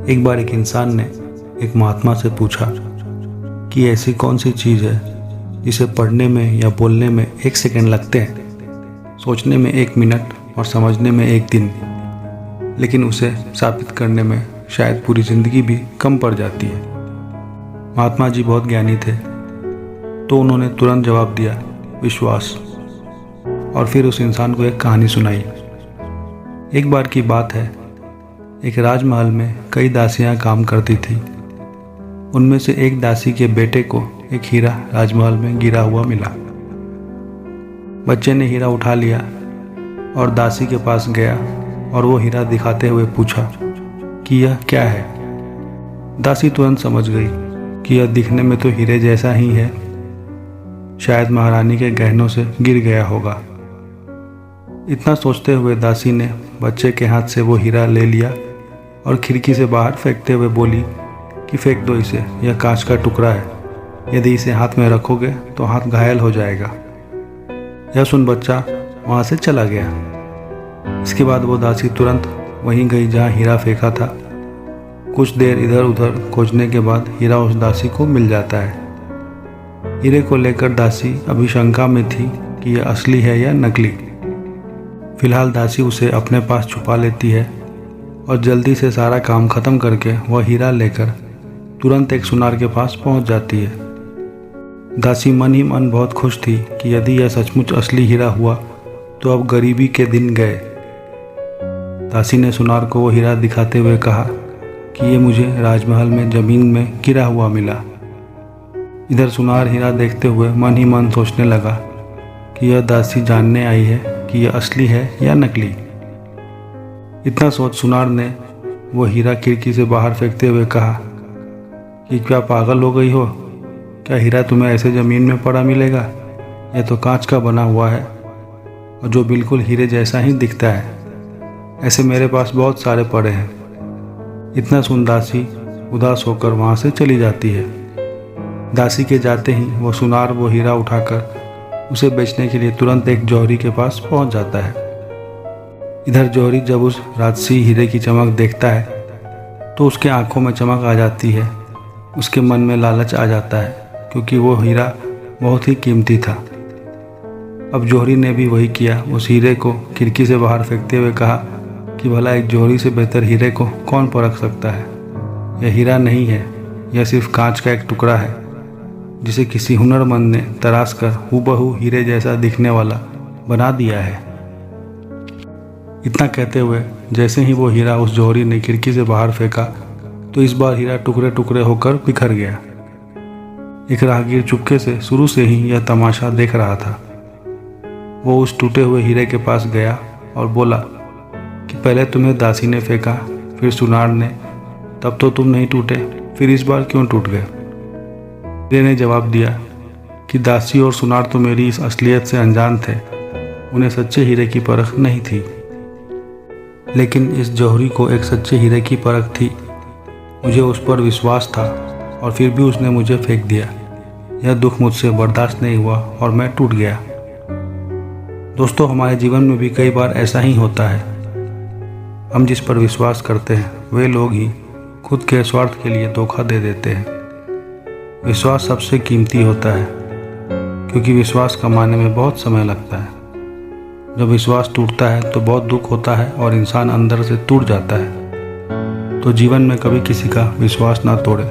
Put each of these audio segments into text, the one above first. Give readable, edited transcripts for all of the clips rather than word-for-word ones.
एक बार एक इंसान ने एक महात्मा से पूछा कि ऐसी कौन सी चीज़ है जिसे पढ़ने में या बोलने में 1 सेकंड लगते हैं, सोचने में 1 मिनट और समझने में 1 दिन, लेकिन उसे साबित करने में शायद पूरी ज़िंदगी भी कम पड़ जाती है। महात्मा जी बहुत ज्ञानी थे, तो उन्होंने तुरंत जवाब दिया, विश्वास। और फिर उस इंसान को एक कहानी सुनाई। एक बार की बात है, एक राजमहल में कई दासियां काम करती थीं। उनमें से एक दासी के बेटे को एक हीरा राजमहल में गिरा हुआ मिला। बच्चे ने हीरा उठा लिया और दासी के पास गया और वो हीरा दिखाते हुए पूछा कि यह क्या है। दासी तुरंत समझ गई कि यह दिखने में तो हीरे जैसा ही है, शायद महारानी के गहनों से गिर गया होगा। इतना सोचते हुए दासी ने बच्चे के हाथ से वो हीरा ले लिया और खिड़की से बाहर फेंकते हुए बोली कि फेंक दो इसे, यह कांच का टुकड़ा है, यदि इसे हाथ में रखोगे तो हाथ घायल हो जाएगा। यह सुन बच्चा वहाँ से चला गया। इसके बाद वो दासी तुरंत वहीं गई जहाँ हीरा फेंका था। कुछ देर इधर उधर खोजने के बाद हीरा उस दासी को मिल जाता है। हीरे को लेकर दासी अभी शंका में थी कि यह असली है या नकली। फिलहाल दासी उसे अपने पास छुपा लेती है और जल्दी से सारा काम ख़त्म करके वह हीरा लेकर तुरंत एक सुनार के पास पहुंच जाती है। दासी मन ही मन बहुत खुश थी कि यदि यह सचमुच असली हीरा हुआ तो अब गरीबी के दिन गए। दासी ने सुनार को वो हीरा दिखाते हुए कहा कि ये मुझे राजमहल में ज़मीन में गिरा हुआ मिला। इधर सुनार हीरा देखते हुए मन ही मन सोचने लगा कि यह दासी जानने आई है कि यह असली है या नकली। इतना सोच सुनार ने वो हीरा खिड़की से बाहर फेंकते हुए कहा कि क्या पागल हो गई हो, क्या हीरा तुम्हें ऐसे ज़मीन में पड़ा मिलेगा? यह तो कांच का बना हुआ है और जो बिल्कुल हीरे जैसा ही दिखता है। ऐसे मेरे पास बहुत सारे पड़े हैं। इतना सुन दासी उदास होकर वहाँ से चली जाती है। दासी के जाते ही वो सुनार वो हीरा उठाकर उसे बेचने के लिए तुरंत एक जौहरी के पास पहुँच जाता है। इधर जौहरी जब उस राजसी हीरे की चमक देखता है तो उसके आंखों में चमक आ जाती है। उसके मन में लालच आ जाता है क्योंकि वो हीरा बहुत ही कीमती था। अब जौहरी ने भी वही किया। उस हीरे को खिड़की से बाहर फेंकते हुए कहा कि भला एक जौहरी से बेहतर हीरे को कौन परख सकता है। यह हीरा नहीं है, यह सिर्फ कांच का एक टुकड़ा है जिसे किसी हुनरमंद ने तराश कर हूबहू हीरे जैसा दिखने वाला बना दिया है। इतना कहते हुए जैसे ही वो हीरा उस जौहरी ने खिड़की से बाहर फेंका तो इस बार हीरा टुकड़े टुकड़े होकर बिखर गया। एक राहगीर चुपके से शुरू से ही यह तमाशा देख रहा था। वो उस टूटे हुए हीरे के पास गया और बोला कि पहले तुम्हें दासी ने फेंका, फिर सुनार ने, तब तो तुम नहीं टूटे, फिर इस बार क्यों टूट गए? हीरे ने जवाब दिया कि दासी और सुनार तो मेरी इस असलियत से अनजान थे, उन्हें सच्चे हीरे की परख नहीं थी। लेकिन इस जौहरी को एक सच्चे हीरे की परख थी। मुझे उस पर विश्वास था और फिर भी उसने मुझे फेंक दिया। यह दुख मुझसे बर्दाश्त नहीं हुआ और मैं टूट गया। दोस्तों, हमारे जीवन में भी कई बार ऐसा ही होता है। हम जिस पर विश्वास करते हैं वे लोग ही खुद के स्वार्थ के लिए धोखा दे देते हैं। विश्वास सबसे कीमती होता है क्योंकि विश्वास कमाने में बहुत समय लगता है। जब विश्वास टूटता है तो बहुत दुख होता है और इंसान अंदर से टूट जाता है। तो जीवन में कभी किसी का विश्वास ना तोड़े।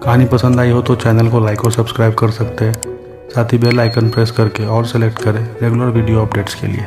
कहानी पसंद आई हो तो चैनल को लाइक और सब्सक्राइब कर सकते हैं। साथ ही बेल आइकन प्रेस करके और सेलेक्ट करें रेगुलर वीडियो अपडेट्स के लिए।